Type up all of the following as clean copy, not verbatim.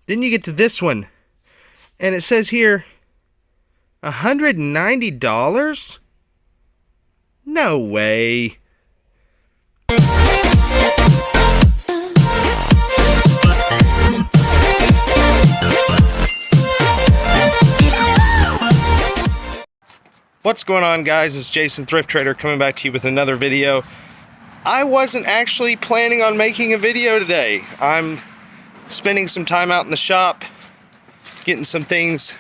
Then you get to this one, and it says here, $190? No way. What's going on, guys? It's Jason, Thrift Trader, coming back to you with another video. I wasn't actually planning on making a video today. I'm spending some time out in the shop, getting some things,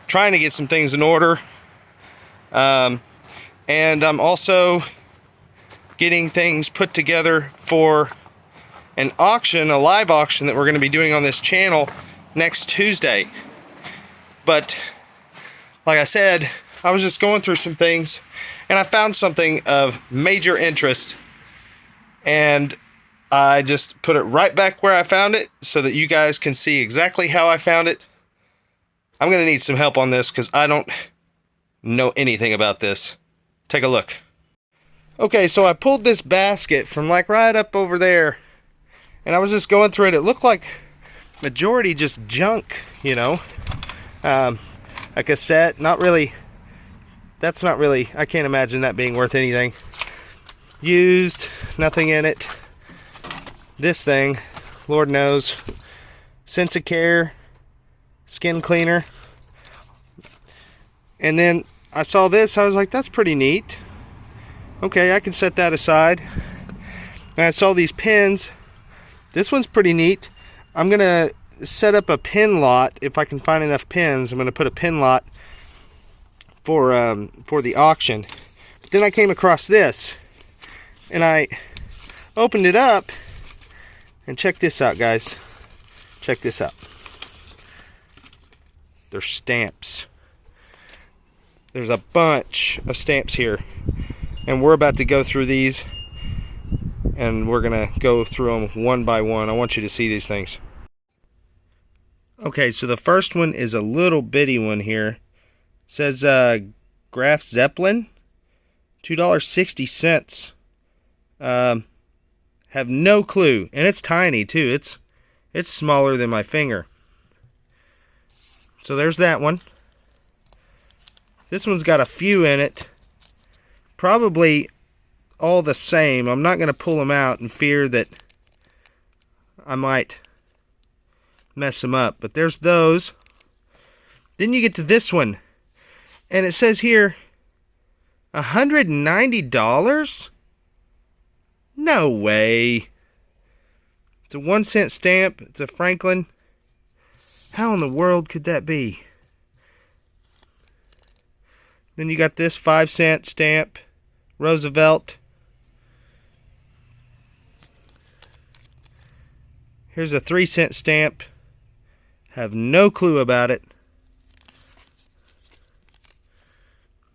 trying to get some things in order. And I'm also getting things put together for an auction, a live auction that we're going to be doing on this channel next Tuesday. But like I said, I was just going through some things and I found something of major interest, and I just put it right back where I found it so that you guys can see exactly how I found it. I'm going to need some help on this because I don't know anything about this. Take a look. Okay, so I pulled this basket from like right up over there, and I was just going through it. It looked like majority just junk, you know. A cassette, not really. That's not really, I can't imagine that being worth anything. Used, nothing in it. This thing, Lord knows. Sensicare skin cleaner. And then I saw this, I was like, that's pretty neat. Okay, I can set that aside. And I saw these pins. This one's pretty neat. I'm gonna set up a pin lot if I can find enough pins. I'm gonna put a pin lot for the auction. But then I came across this, and I opened it up, and check this out, guys. Check this out. They're stamps. There's a bunch of stamps here, and we're about to go through these, and we're gonna go through them one by one. I want you to see these things. Okay, so the first one is a little bitty one here. It says Graf Zeppelin, $2.60. Have no clue, and it's tiny too. It's smaller than my finger. So there's that one. This one's got a few in it. Probably all the same. I'm not going to pull them out in fear that I might mess them up. But there's those. Then you get to this one, and it says here, $190? No way. It's a 1-cent stamp. It's a Franklin. How in the world could that be? Then you got this 5-cent stamp, Roosevelt. Here's a 3-cent stamp. Have no clue about it.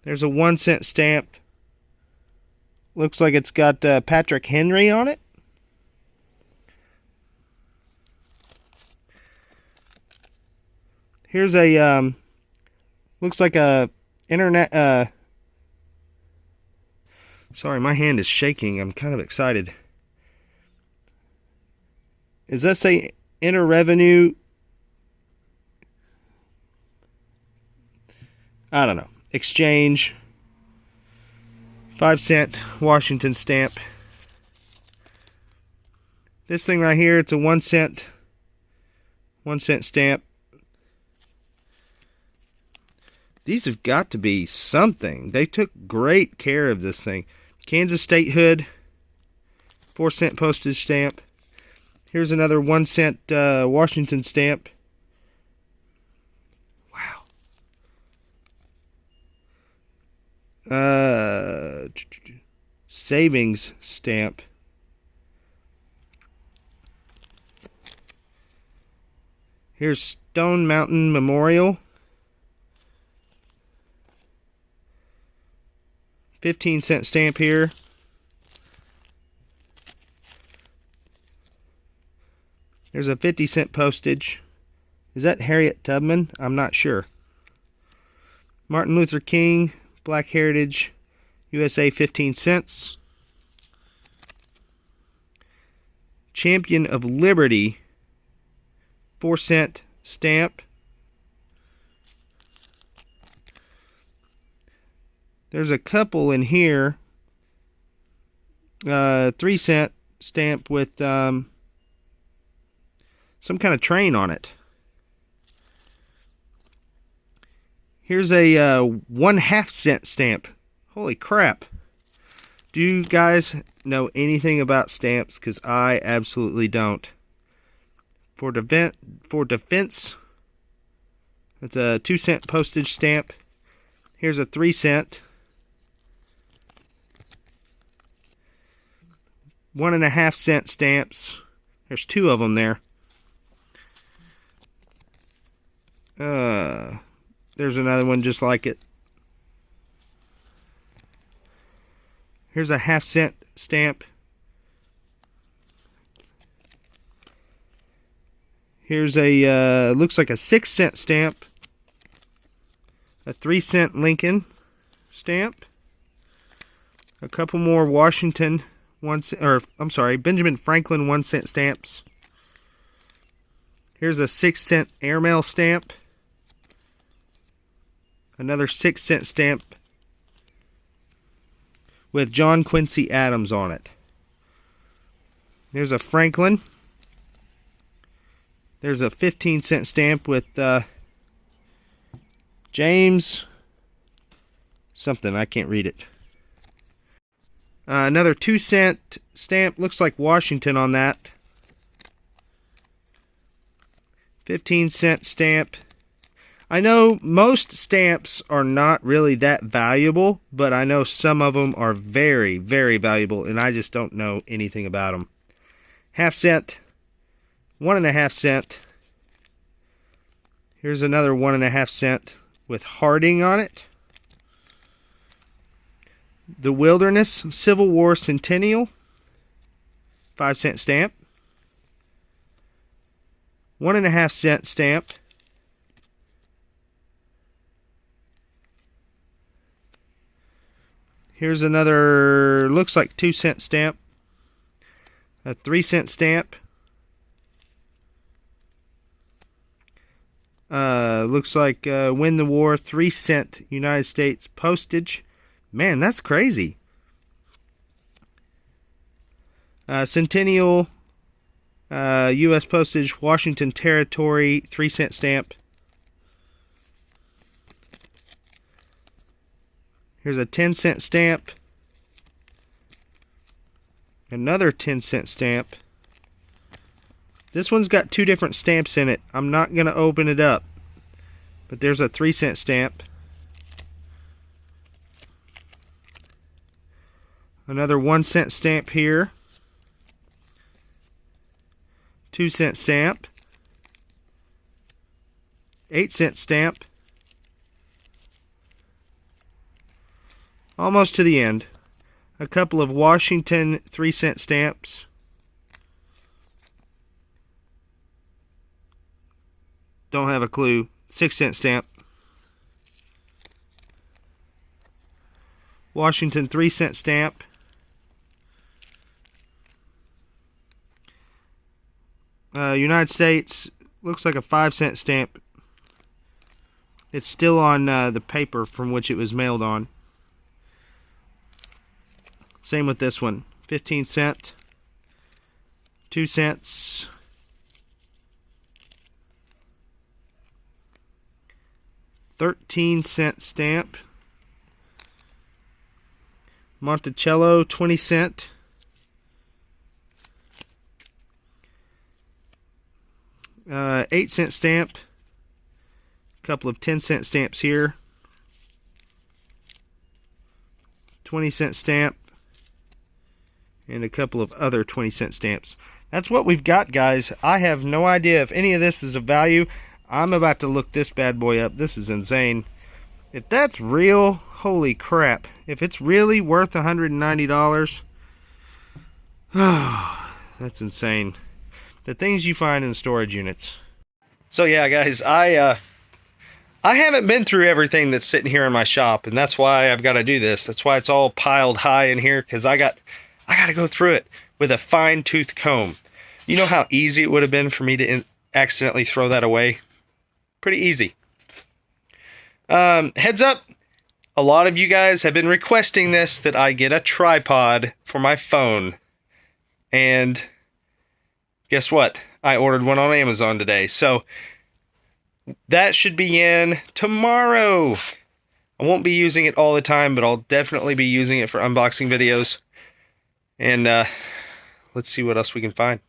There's a 1-cent stamp. Looks like it's got Patrick Henry on it. Here's a looks like a internet sorry, my hand is shaking. I'm kind of excited. Does that say inter-revenue? I don't know. Exchange. 5-cent Washington stamp. This thing right here, it's a 1-cent stamp. These have got to be something. They took great care of this thing. Kansas statehood, 4-cent postage stamp. Here's another 1-cent Washington stamp. Savings stamp. Here's Stone Mountain Memorial. 15-cent stamp here. There's a 50-cent postage. Is that Harriet Tubman? I'm not sure. Martin Luther King, Black Heritage, USA, 15 cents. Champion of Liberty, 4-cent stamp. There's a couple in here. 3-cent stamp with some kind of train on it. Here's a 1/2 cent stamp. Holy crap. Do you guys know anything about stamps? Because I absolutely don't. For defense, it's a 2-cent postage stamp. Here's a 3-cent. 1.5 cent stamps. There's 2 of them there. There's another one just like it. Here's a 1/2 cent stamp. Here's a looks like a 6-cent stamp. A 3-cent Lincoln stamp. A couple more Washington Benjamin Franklin 1-cent stamps. Here's a 6-cent airmail stamp. Another 6-cent stamp with John Quincy Adams on it. There's a Franklin. There's a 15-cent stamp with James something, I can't read it. Another 2-cent stamp, looks like Washington on that. 15-cent stamp. I know most stamps are not really that valuable, but I know some of them are very, very valuable, and I just don't know anything about them. 1/2 cent, 1.5 cent. Here's another 1.5 cent with Harding on it. The Wilderness Civil War Centennial, 5-cent stamp. 1.5 cent stamp. Here's another, looks like 2-cent stamp. A 3-cent stamp. Looks like win the war, 3-cent United States postage. Man, that's crazy. Centennial U.S. postage, Washington Territory, 3-cent stamp. Here's a 10-cent stamp. Another 10-cent stamp. This one's got 2 different stamps in it. I'm not going to open it up. But there's a 3-cent stamp. Another 1-cent stamp here. 2-cent stamp. 8-cent stamp. Almost to the end. A couple of Washington 3-cent stamps. Don't have a clue. 6-cent stamp. Washington 3-cent stamp. United States, looks like a 5-cent stamp. It's still on the paper from which it was mailed on. Same with this one. 15 cent. 2 cents. $13 stamp. Monticello, 20 cent. $8 stamp. A couple of 10-cent stamps here. 20-cent stamp. And a couple of other 20-cent stamps. That's what we've got, guys. I have no idea if any of this is of value. I'm about to look this bad boy up. This is insane. If that's real, holy crap. If it's really worth $190, that's insane. The things you find in storage units. So yeah, guys, I haven't been through everything that's sitting here in my shop, and that's why I've got to do this. That's why it's all piled high in here, because I got to go through it with a fine-tooth comb. You know how easy it would have been for me to accidentally throw that away. Pretty easy. Heads up, a lot of you guys have been requesting this, that I get a tripod for my phone. And guess what? I ordered one on Amazon today. So that should be in tomorrow. I won't be using it all the time, but I'll definitely be using it for unboxing videos. And let's see what else we can find.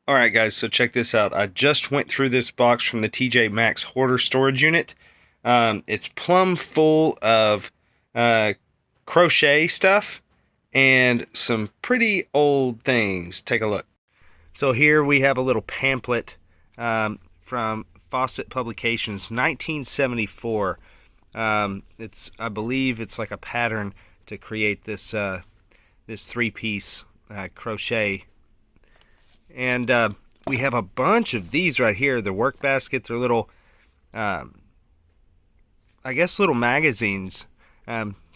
Alright guys, so check this out. I just went through this box from the TJ Maxx Hoarder storage unit. It's plumb full of crochet stuff and some pretty old things. Take a look. So here we have a little pamphlet from Fawcett Publications, 1974. I believe it's like a pattern to create this this three-piece crochet. And we have a bunch of these right here. The work baskets are little, I guess, little magazines.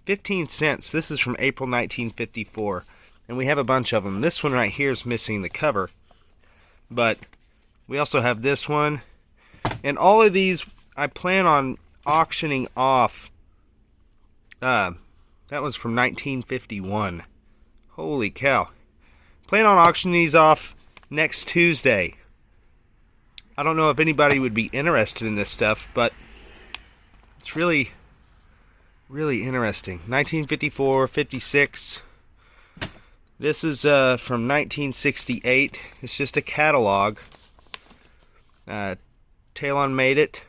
15 cents. This is from April 1954. And we have a bunch of them. This one right here is missing the cover. But we also have this one. And all of these, I plan on auctioning off. That was from 1951. Holy cow. Plan on auctioning these off next Tuesday. I don't know if anybody would be interested in this stuff, but it's really interesting. 1954, 56. This is from 1968. It's just a catalog. Talon made it.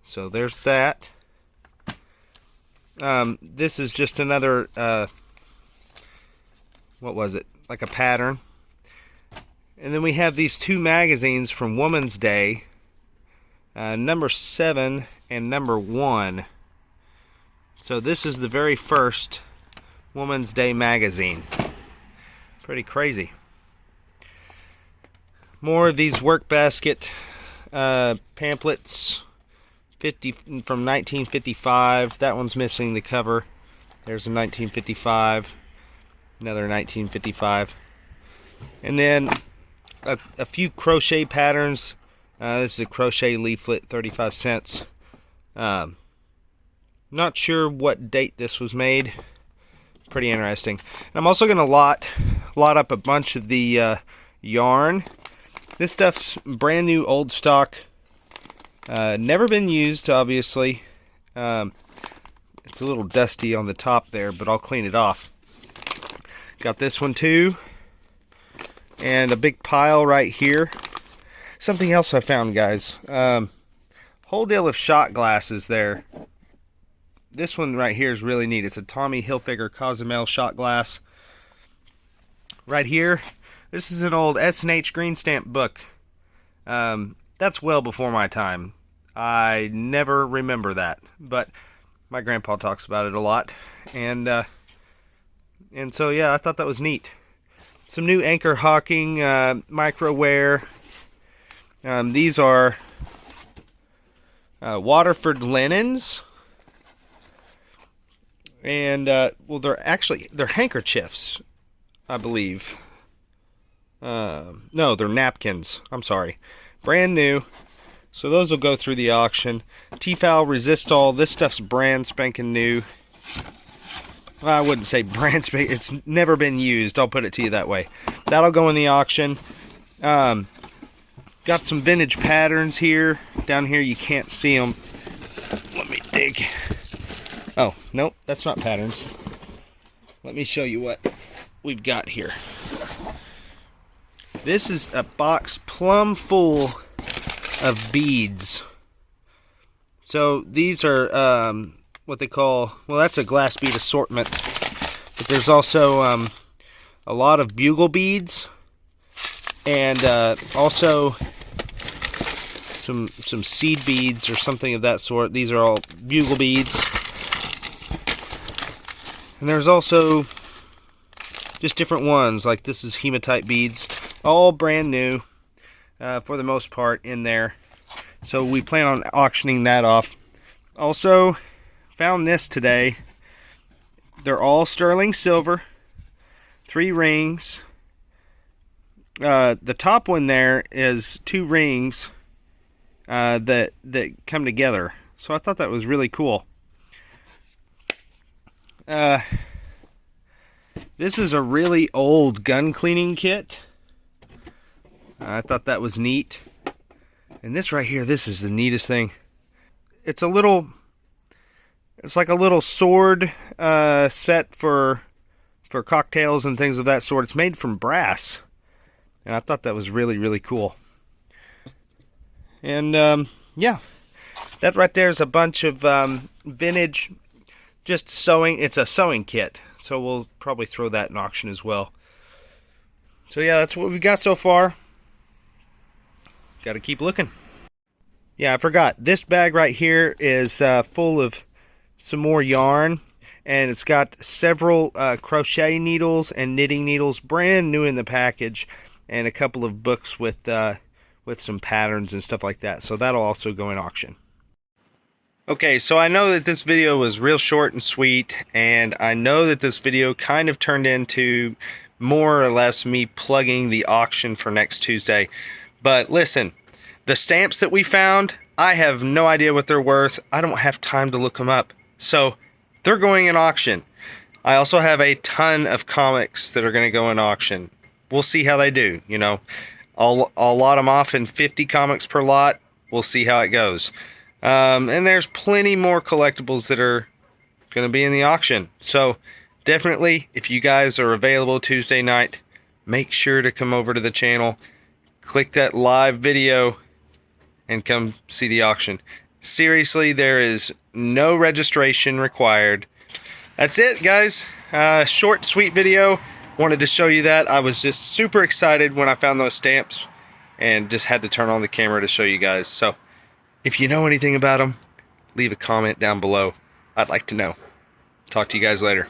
So there's that. This is just another, what was it? Like a pattern. And then we have these two magazines from Woman's Day, number 7 and number 1. So this is the very first Woman's Day magazine. Pretty crazy. More of these work basket pamphlets, 50 from 1955. That one's missing the cover. There's a 1955. Another 1955. And then a few crochet patterns. This is a crochet leaflet, 35 cents. Not sure what date this was made. Pretty interesting. And I'm also going to lot up a bunch of the yarn. This stuff's brand new, old stock. Never been used, obviously. It's a little dusty on the top there, but I'll clean it off. Got this one too. And a big pile right here. Something else I found, guys. Whole deal of shot glasses there. This one right here is really neat. It's a Tommy Hilfiger Cozumel shot glass. Right here, this is an old S&H green stamp book. That's well before my time. I never remember that, but my grandpa talks about it a lot. And so yeah, I thought that was neat. Some new Anchor Hawking microware. These are Waterford linens. And, well, they're handkerchiefs, I believe. No, they're napkins. I'm sorry. Brand new. So those will go through the auction. Tefal Resistol. This stuff's brand spanking new. Well, I wouldn't say brand spanking. It's never been used. I'll put it to you that way. That'll go in the auction. Got some vintage patterns here. Down here you can't see them. Let me dig. Oh, nope, that's not patterns. Let me show you what we've got here. This is a box plumb full of beads. So these are what they call, well, that's a glass bead assortment. But there's also a lot of bugle beads. And also some seed beads or something of that sort. These are all bugle beads. And there's also just different ones, like this is hematite beads, all brand new for the most part in there. So we plan on auctioning that off. Also, found this today. They're all sterling silver, 3 rings, the top one there is 2 rings that come together. So I thought that was really cool. This is a really old gun cleaning kit. I thought that was neat. And this right here, this is the neatest thing. It's like a little sword set for cocktails and things of that sort. It's made from brass. And I thought that was really, really cool. And yeah, that right there is a bunch of vintage, just sewing. It's a sewing kit. So we'll probably throw that in auction as well. So yeah, that's what we got so far. Got to keep looking. Yeah, I forgot. This bag right here is full of some more yarn. And it's got several crochet needles and knitting needles, brand new in the package. And a couple of books with some patterns and stuff like that. So that'll also go in auction. Okay, so I know that this video was real short and sweet, and I know that this video kind of turned into more or less me plugging the auction for next Tuesday. But listen, the stamps that we found, I have no idea what they're worth. I don't have time to look them up. So they're going in auction. I also have a ton of comics that are going to go in auction. We'll see how they do, you know. I'll lot them off in 50 comics per lot. We'll see how it goes. And there's plenty more collectibles that are going to be in the auction. So definitely, if you guys are available Tuesday night, make sure to come over to the channel, click that live video, and come see the auction. Seriously, there is no registration required. That's it, guys. Short, sweet video. Wanted to show you that. I was just super excited when I found those stamps and just had to turn on the camera to show you guys. So if you know anything about them, leave a comment down below. I'd like to know. Talk to you guys later.